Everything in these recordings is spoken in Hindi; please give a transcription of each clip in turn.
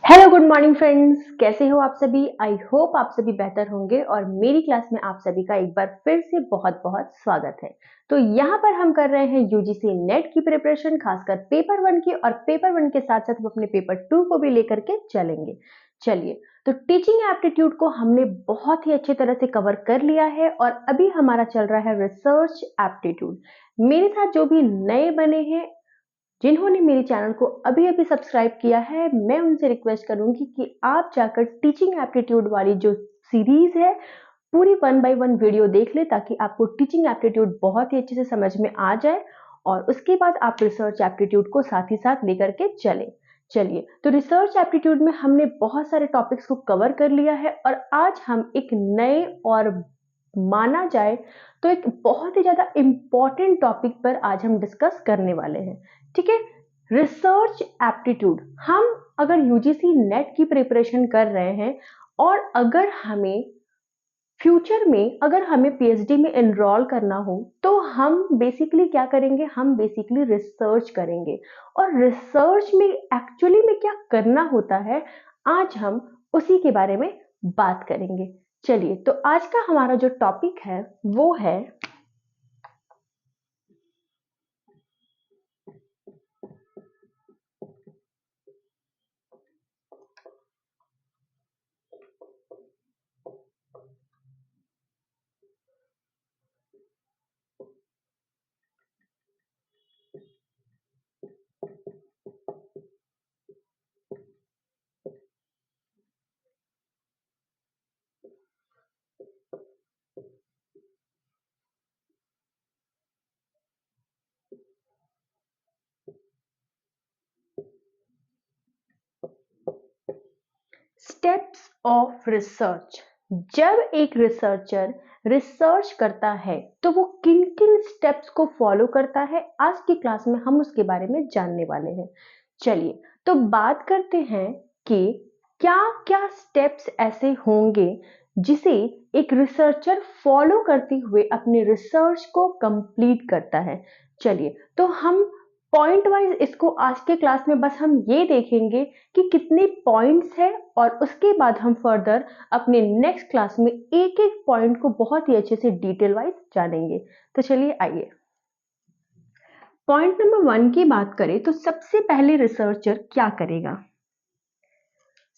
हेलो गुड मॉर्निंग फ्रेंड्स, कैसे हो आप सभी। आई होप आप सभी बेहतर होंगे और मेरी क्लास में आप सभी का एक बार फिर से बहुत बहुत स्वागत है। तो यहाँ पर हम कर रहे हैं यूजीसी नेट की प्रिपरेशन, खासकर पेपर 1 की, और पेपर 1 के साथ साथ हम अपने पेपर 2 को भी लेकर के चलेंगे। चलिए, तो टीचिंग एप्टीट्यूड को हमने बहुत ही अच्छी तरह से कवर कर लिया है और अभी हमारा चल रहा है रिसर्च एप्टीट्यूड। मेरे साथ जो भी नए बने हैं, जिन्होंने मेरे चैनल को अभी-अभी सब्सक्राइब किया है, मैं उनसे रिक्वेस्ट करूंगी कि आप जाकर टीचिंग एप्टीट्यूड वाली जो सीरीज है, पूरी 1 बाय 1 वीडियो देख लें, ताकि आपको टीचिंग एप्टीट्यूड बहुत ही अच्छे से समझ में आ जाए और उसके बाद आप रिसर्च एप्टीट्यूड को साथ ही साथ लेकर के चलें। चलिए, तो रिसर्च एप्टीट्यूड में हमने बहुत सारे टॉपिक्स को कवर कर लिया है और आज हम एक नए और माना जाए तो एक बहुत ही ज्यादा इम्पोर्टेंट टॉपिक पर आज हम डिस्कस करने वाले हैं। ठीक है, रिसर्च एप्टीट्यूड। हम अगर यूजीसी नेट की प्रिपरेशन कर रहे हैं और अगर हमें फ्यूचर में अगर हमें पीएचडी में एनरोल करना हो, तो हम बेसिकली क्या करेंगे, हम बेसिकली रिसर्च करेंगे। और रिसर्च में एक्चुअली में क्या करना होता है, आज हम उसी के बारे में बात करेंगे। चलिए, तो आज का हमारा जो टॉपिक है वो है स्टेप्स ऑफ रिसर्च। जब एक रिसर्चर रिसर्च करता है तो वो किन किन स्टेप्स को फॉलो करता है, आज की क्लास में हम उसके बारे में जानने वाले हैं। चलिए, तो बात करते हैं कि क्या क्या स्टेप्स ऐसे होंगे जिसे एक रिसर्चर फॉलो करते हुए अपने रिसर्च को कंप्लीट करता है। चलिए, तो हम पॉइंट वाइज इसको आज के क्लास में बस हम ये देखेंगे कि कितने पॉइंट्स है और उसके बाद हम फर्दर अपने नेक्स्ट क्लास में एक एक पॉइंट को बहुत ही अच्छे से डिटेल वाइज जानेंगे। तो चलिए आइए, पॉइंट नंबर 1 की बात करें तो सबसे पहले रिसर्चर क्या करेगा।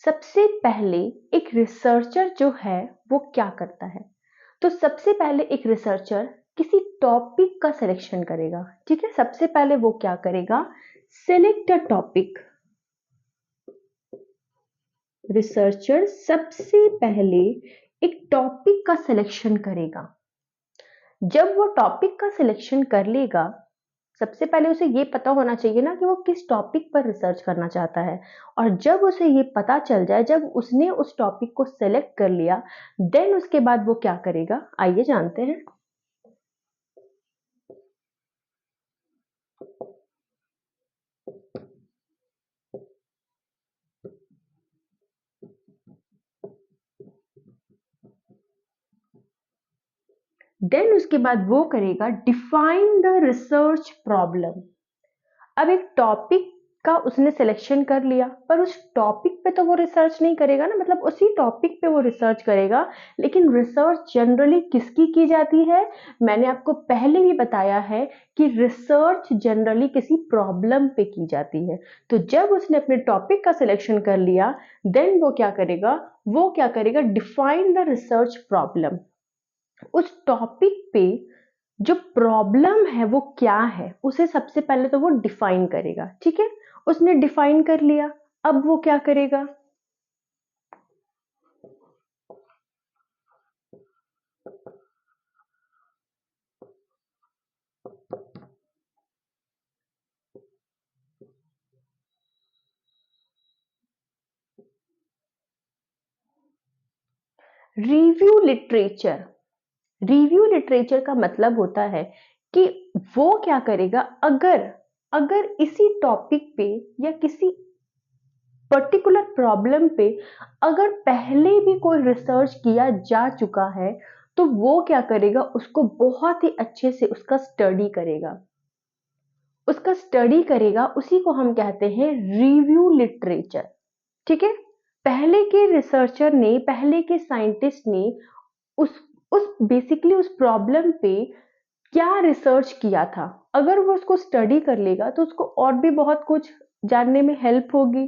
सबसे पहले एक रिसर्चर जो है वो क्या करता है, तो सबसे पहले एक रिसर्चर किसी टॉपिक का सिलेक्शन करेगा। ठीक है, सबसे पहले वो क्या करेगा, सिलेक्ट अ टॉपिक। रिसर्चर सबसे पहले एक टॉपिक का सिलेक्शन करेगा। जब वो टॉपिक का सिलेक्शन कर लेगा, सबसे पहले उसे ये पता होना चाहिए ना कि वो किस टॉपिक पर रिसर्च करना चाहता है। और जब उसे ये पता चल जाए, जब उसने उस टॉपिक को सिलेक्ट कर लिया, देन उसके बाद वो क्या करेगा, आइए जानते हैं। देन उसके बाद वो करेगा डिफाइन द रिसर्च प्रॉब्लम। अब एक टॉपिक का उसने सिलेक्शन कर लिया, पर उस टॉपिक पे तो वो रिसर्च नहीं करेगा ना, मतलब उसी टॉपिक पे वो रिसर्च करेगा। लेकिन रिसर्च जनरली किसकी की जाती है, मैंने आपको पहले भी बताया है कि रिसर्च जनरली किसी प्रॉब्लम पे की जाती है। तो जब उसने अपने टॉपिक का सिलेक्शन कर लिया, देन वो क्या करेगा, डिफाइन द रिसर्च प्रॉब्लम। उस टॉपिक पे जो प्रॉब्लम है वो क्या है, उसे सबसे पहले तो वो डिफाइन करेगा। ठीक है, उसने डिफाइन कर लिया, अब वो क्या करेगा, रिव्यू लिटरेचर। रिव्यू लिटरेचर का मतलब होता है कि वो क्या करेगा, अगर अगर इसी टॉपिक पे या किसी पर्टिकुलर प्रॉब्लम पे अगर पहले भी कोई रिसर्च किया जा चुका है, तो वो क्या करेगा, उसको बहुत ही अच्छे से उसका स्टडी करेगा। उसका स्टडी करेगा, उसी को हम कहते हैं रिव्यू लिटरेचर। ठीक है। पहले के रिसर्चर ने, पहले के साइंटिस्ट ने उस बेसिकली उस प्रॉब्लम पे क्या रिसर्च किया था, अगर वो उसको स्टडी कर लेगा तो उसको और भी बहुत कुछ जानने में हेल्प होगी।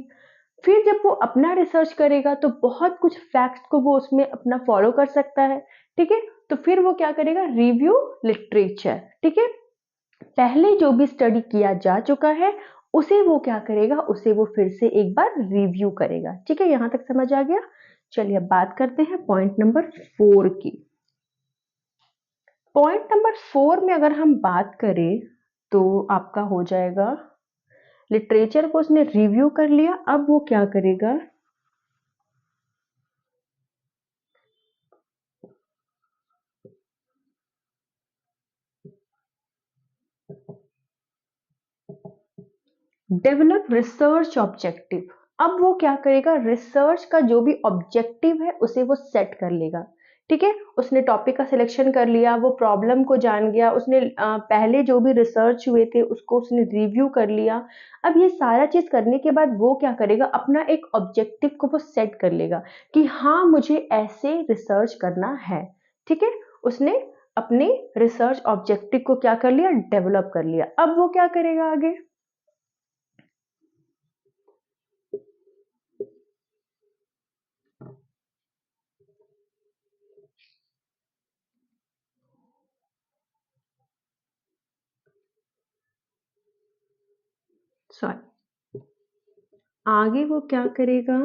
फिर जब वो अपना रिसर्च करेगा तो बहुत कुछ फैक्ट्स को वो उसमें अपना फॉलो कर सकता है। ठीक है, तो फिर वो क्या करेगा, रिव्यू लिटरेचर। ठीक है, पहले जो भी स्टडी किया जा चुका है उसे वो क्या करेगा, उसे वो फिर से एक बार रिव्यू करेगा। ठीक है, यहां तक समझ आ गया। चलिए अब बात करते हैं पॉइंट नंबर 4 की। पॉइंट नंबर 4 में अगर हम बात करें तो आपका हो जाएगा, लिटरेचर को उसने रिव्यू कर लिया, अब वो क्या करेगा, डेवलप रिसर्च ऑब्जेक्टिव। अब वो क्या करेगा, रिसर्च का जो भी ऑब्जेक्टिव है उसे वो सेट कर लेगा। ठीक है, उसने टॉपिक का सिलेक्शन कर लिया, वो प्रॉब्लम को जान गया, उसने पहले जो भी रिसर्च हुए थे उसको उसने रिव्यू कर लिया। अब ये सारा चीज करने के बाद वो क्या करेगा, अपना एक ऑब्जेक्टिव को वो सेट कर लेगा कि हाँ मुझे ऐसे रिसर्च करना है। ठीक है, उसने अपने रिसर्च ऑब्जेक्टिव को क्या कर लिया, डेवलप कर लिया। अब वो क्या करेगा आगे, सॉरी, आगे वो क्या करेगा,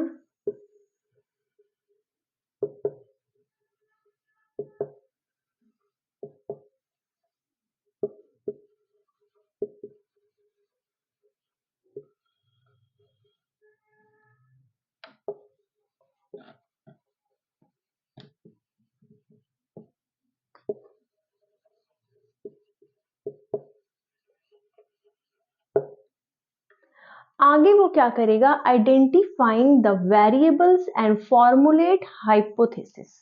आगे वो क्या करेगा, identifying the variables and formulate hypothesis.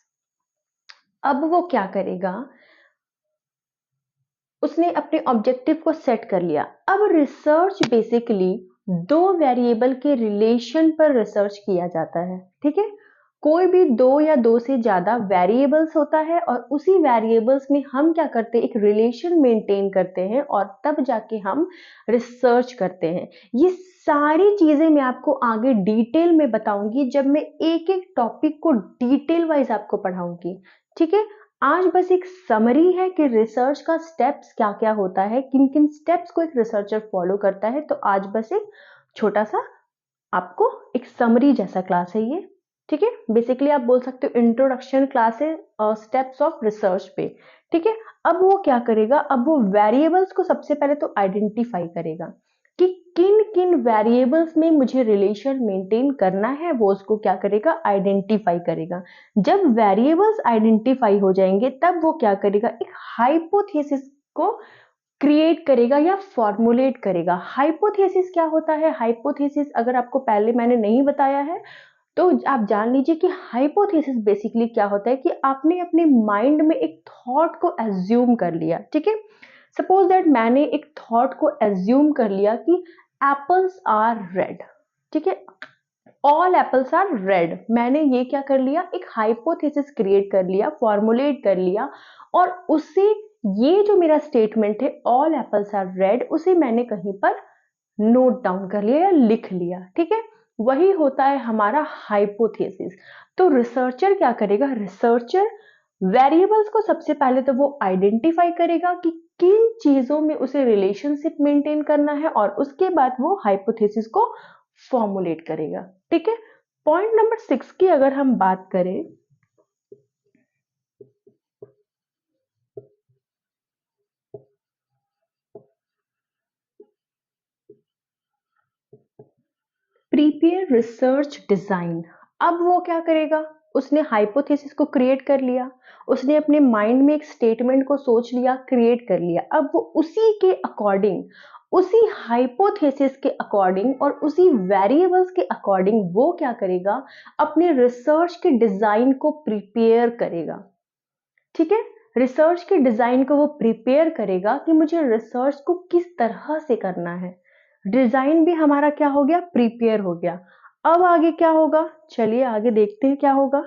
अब वो क्या करेगा, उसने अपने ऑब्जेक्टिव को सेट कर लिया। अब रिसर्च बेसिकली दो वेरिएबल के रिलेशन पर रिसर्च किया जाता है। ठीक है, कोई भी दो या दो से ज्यादा वेरिएबल्स होता है और उसी वेरिएबल्स में हम क्या करते हैं, एक रिलेशन मेंटेन करते हैं और तब जाके हम रिसर्च करते हैं। ये सारी चीजें मैं आपको आगे डिटेल में बताऊंगी जब मैं एक एक टॉपिक को डिटेल वाइज आपको पढ़ाऊंगी। ठीक है, आज बस एक समरी है कि रिसर्च का स्टेप्स क्या क्या होता है, किन किन स्टेप्स को एक रिसर्चर फॉलो करता है। तो आज बस एक छोटा सा आपको एक समरी जैसा क्लास है ये। ठीक है, बेसिकली आप बोल सकते हो इंट्रोडक्शन क्लास है स्टेप्स ऑफ रिसर्च पे। ठीक है, अब वो क्या करेगा, अब वो वेरिएबल्स को सबसे पहले तो आइडेंटिफाई करेगा कि किन किन वेरिएबल्स में मुझे रिलेशन मेंटेन करना है, वो उसको क्या करेगा, आइडेंटिफाई करेगा। जब वेरिएबल्स आइडेंटिफाई हो जाएंगे तब वो क्या करेगा, एक हाइपोथेसिस को क्रिएट करेगा या फॉर्मुलेट करेगा। हाइपोथेसिस क्या होता है, हाइपोथेसिस अगर आपको पहले मैंने नहीं बताया है तो आप जान लीजिए कि हाइपोथेसिस बेसिकली क्या होता है कि आपने अपने माइंड में एक थॉट को एज्यूम कर लिया। ठीक है, सपोज दैट मैंने एक थॉट को एज्यूम कर लिया कि एप्पल्स आर रेड। ठीक है, ऑल एप्पल्स आर रेड, मैंने ये क्या कर लिया, एक हाइपोथेसिस क्रिएट कर लिया, फॉर्मुलेट कर लिया और उसे, ये जो मेरा स्टेटमेंट है ऑल एप्पल्स आर रेड, उसे मैंने कहीं पर नोट डाउन कर लिया या लिख लिया। ठीक है, वही होता है हमारा हाइपोथेसिस। तो रिसर्चर क्या करेगा, रिसर्चर वेरिएबल्स को सबसे पहले तो वो आइडेंटिफाई करेगा कि किन चीजों में उसे रिलेशनशिप मेंटेन करना है और उसके बाद वो हाइपोथेसिस को फॉर्मुलेट करेगा। ठीक है, पॉइंट नंबर 6 की अगर हम बात करें, प्रीपेयर रिसर्च डिजाइन। अब वो क्या करेगा, उसने हाइपोथेसिस को क्रिएट कर लिया, उसने अपने माइंड में एक स्टेटमेंट को सोच लिया, क्रिएट कर लिया। अब वो उसी के अकॉर्डिंग, उसी हाइपोथेसिस के अकॉर्डिंग और उसी वेरिएबल्स के अकॉर्डिंग वो क्या करेगा, अपने रिसर्च के डिजाइन को प्रिपेयर करेगा। ठीक है, रिसर्च के डिजाइन को वो प्रिपेयर करेगा कि मुझे रिसर्च को किस तरह से करना है। डिजाइन भी हमारा क्या हो गया, प्रिपेयर हो गया। अब आगे क्या होगा, चलिए आगे देखते हैं क्या होगा।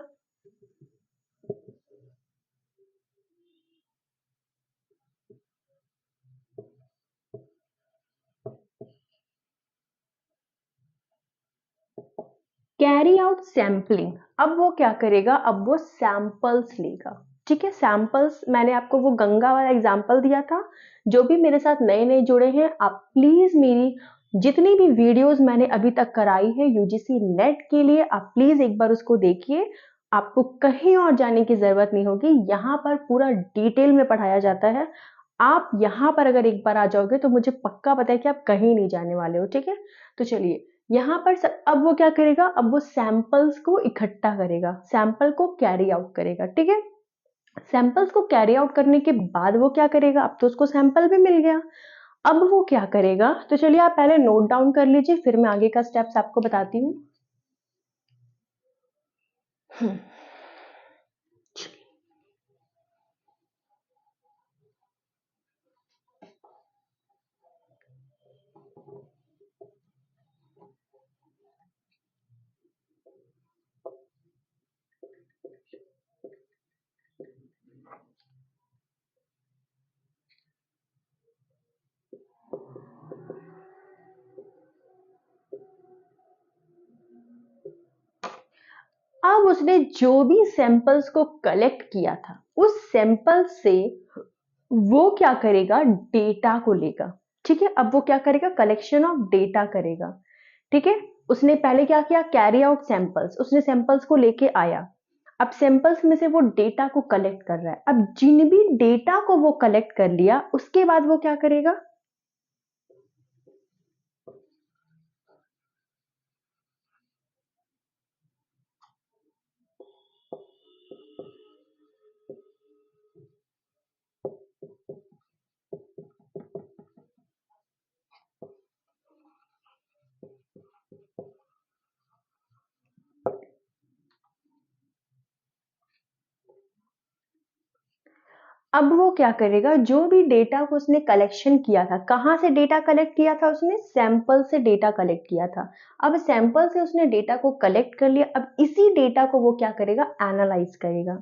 Carry out sampling. अब वो क्या करेगा, अब वो सैंपल्स लेगा। ठीक है, सैंपल्स, मैंने आपको वो गंगा वाला एग्जांपल दिया था। जो भी मेरे साथ नए नए जुड़े हैं, आप प्लीज मेरी जितनी भी वीडियोस मैंने अभी तक कराई है यूजीसी नेट के लिए, आप प्लीज एक बार उसको देखिए। आपको कहीं और जाने की जरूरत नहीं होगी, यहाँ पर पूरा डिटेल में पढ़ाया जाता है। आप यहाँ पर अगर एक बार आ जाओगे तो मुझे पक्का पता है कि आप कहीं नहीं जाने वाले हो। ठीक है, तो चलिए यहाँ पर अब वो क्या करेगा, अब वो सैंपल्स को इकट्ठा करेगा, सैंपल को कैरी आउट करेगा। ठीक है, सैंपल्स को कैरी आउट करने के बाद वो क्या करेगा, अब तो उसको सैंपल भी मिल गया। अब वो क्या करेगा, तो चलिए आप पहले नोट डाउन कर लीजिए, फिर मैं आगे का स्टेप्स आपको बताती हूँ। अब उसने जो भी सैंपल्स को कलेक्ट किया था, उस सैंपल से वो क्या करेगा, डेटा को लेगा। ठीक है, अब वो क्या करेगा, कलेक्शन ऑफ डेटा करेगा। ठीक है, उसने पहले क्या किया, कैरी आउट सैंपल्स, उसने सैंपल्स को लेके आया। अब सैंपल्स में से वो डेटा को कलेक्ट कर रहा है। अब जिन भी डेटा को वो कलेक्ट कर लिया, उसके बाद वो क्या करेगा, अब वो क्या करेगा, जो भी डेटा को उसने कलेक्शन किया था, कहां से डेटा कलेक्ट किया था, उसने सैंपल से डेटा कलेक्ट किया था। अब सैंपल से उसने डेटा को कलेक्ट कर लिया, अब इसी डेटा को वो क्या करेगा, एनालाइज करेगा।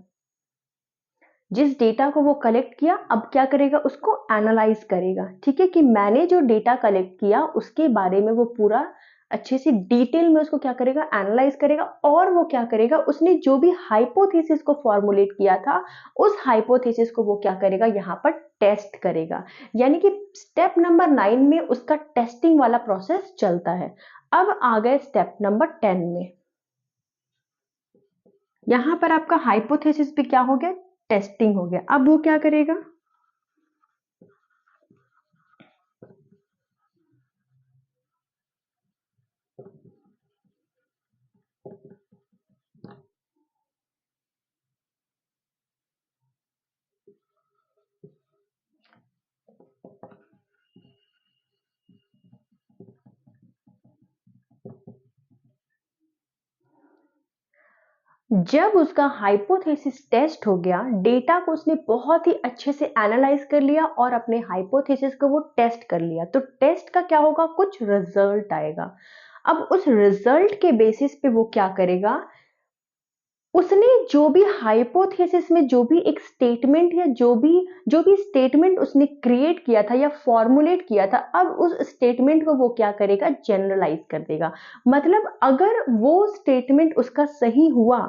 जिस डेटा को वो कलेक्ट किया, अब क्या करेगा, उसको एनालाइज करेगा। ठीक है, कि मैंने जो डेटा कलेक्ट किया उसके बारे में वो पूरा अच्छे से डिटेल में उसको क्या करेगा, एनालाइज करेगा। और वो क्या करेगा, उसने जो भी हाइपोथेसिस को फॉर्मुलेट किया था, उस हाइपोथेसिस को वो क्या करेगा, यहाँ पर टेस्ट करेगा। यानी कि स्टेप नंबर 9 में उसका टेस्टिंग वाला प्रोसेस चलता है। अब आ गए स्टेप नंबर 10 में। यहां पर आपका हाइपोथेसिस भी क्या हो गया, टेस्टिंग हो गया। अब वो क्या करेगा, जब उसका हाइपोथेसिस टेस्ट हो गया, डेटा को उसने बहुत ही अच्छे से एनालाइज कर लिया और अपने हाइपोथेसिस को वो टेस्ट कर लिया, तो टेस्ट का क्या होगा, कुछ रिजल्ट आएगा। अब उस रिजल्ट के बेसिस पे वो क्या करेगा, उसने जो भी हाइपोथेसिस में जो भी एक स्टेटमेंट या जो भी स्टेटमेंट उसने क्रिएट किया था या फॉर्मुलेट किया था, अब उस स्टेटमेंट को वो क्या करेगा, जनरलाइज कर देगा। मतलब अगर वो स्टेटमेंट उसका सही हुआ,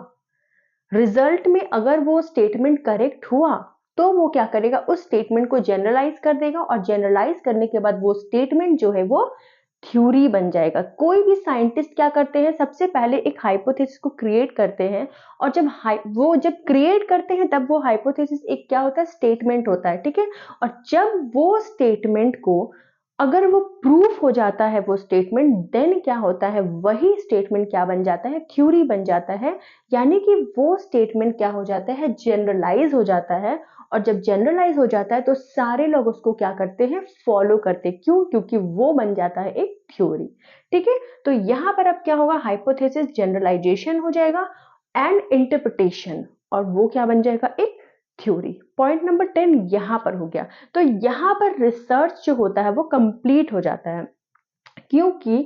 रिजल्ट में अगर वो स्टेटमेंट करेक्ट हुआ, तो वो क्या करेगा, उस स्टेटमेंट को जनरलाइज कर देगा। और जनरलाइज करने के बाद वो स्टेटमेंट जो है वो थ्योरी बन जाएगा। कोई भी साइंटिस्ट क्या करते हैं, सबसे पहले एक हाइपोथेसिस को क्रिएट करते हैं। और वो जब क्रिएट करते हैं, तब वो हाइपोथेसिस एक क्या होता है, स्टेटमेंट होता है। ठीक है, और जब वो स्टेटमेंट को अगर वो प्रूफ हो जाता है वो स्टेटमेंट, देन क्या होता है, वही स्टेटमेंट क्या बन जाता है, थ्योरी बन जाता है। यानी कि वो स्टेटमेंट क्या हो जाता है, जनरलाइज हो जाता है। और जब जनरलाइज हो जाता है तो सारे लोग उसको क्या करते हैं, फॉलो करते हैं। क्यों, क्योंकि वो बन जाता है एक थ्योरी। ठीक है, तो यहां पर अब क्या होगा, हाइपोथेसिस जनरलाइजेशन हो जाएगा एंड इंटरप्रिटेशन, और वो क्या बन जाएगा, एक थ्योरी। पॉइंट नंबर 10 यहां पर हो गया। तो यहां पर रिसर्च जो होता है वो कंप्लीट हो जाता है। क्योंकि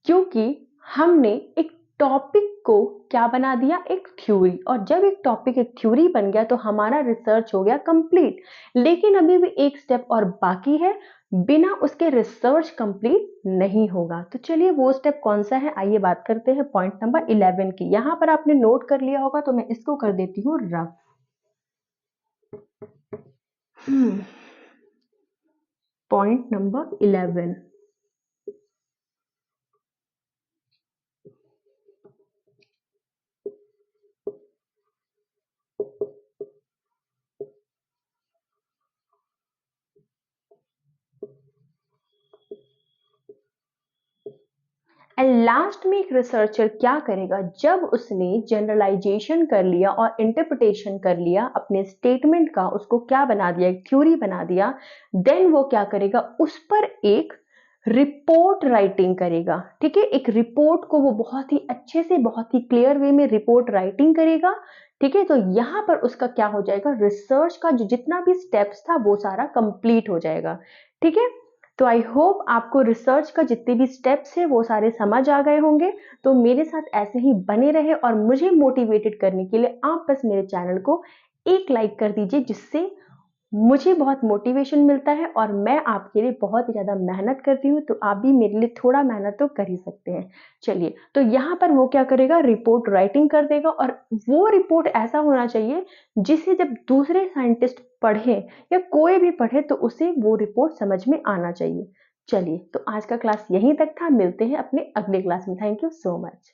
क्योंकि हमने एक टॉपिक को क्या बना दिया, एक थ्योरी, और जब एक टॉपिक एक थ्योरी बन गया तो हमारा रिसर्च हो गया कंप्लीट। लेकिन अभी भी एक स्टेप और बाकी है, बिना उसके रिसर्च कंप्लीट नहीं होगा। तो चलिए वो स्टेप कौन सा है, आइए बात करते हैं पॉइंट नंबर 11 की। यहाँ पर आपने नोट कर लिया होगा तो मैं इसको कर देती हूँ rough. Point number 11, and last में एक रिसर्चर क्या करेगा, जब उसने जनरलाइजेशन कर लिया और इंटरप्रिटेशन कर लिया अपने स्टेटमेंट का, उसको क्या बना दिया, एक थ्योरी बना दिया, देन वो क्या करेगा, उस पर एक रिपोर्ट राइटिंग करेगा। ठीक है, एक रिपोर्ट को वो बहुत ही अच्छे से, बहुत ही क्लियर वे में रिपोर्ट राइटिंग करेगा। ठीक है, तो यहां पर उसका क्या हो जाएगा, रिसर्च का जो जितना भी स्टेप्स था वो सारा कंप्लीट हो जाएगा। ठीक है, तो आई होप आपको रिसर्च का जितने भी स्टेप्स है वो सारे समझ आ गए होंगे। तो मेरे साथ ऐसे ही बने रहे और मुझे मोटिवेटेड करने के लिए आप बस मेरे चैनल को एक लाइक कर दीजिए, जिससे मुझे बहुत मोटिवेशन मिलता है और मैं आपके लिए बहुत ही ज़्यादा मेहनत करती हूँ, तो आप भी मेरे लिए थोड़ा मेहनत तो कर ही सकते हैं। चलिए, तो यहाँ पर वो क्या करेगा, रिपोर्ट राइटिंग कर देगा, और वो रिपोर्ट ऐसा होना चाहिए जिसे जब दूसरे साइंटिस्ट पढ़े या कोई भी पढ़े तो उसे वो रिपोर्ट समझ में आना चाहिए। चलिए, तो आज का क्लास यहीं तक था, मिलते हैं अपने अगले क्लास में। Thank you so much.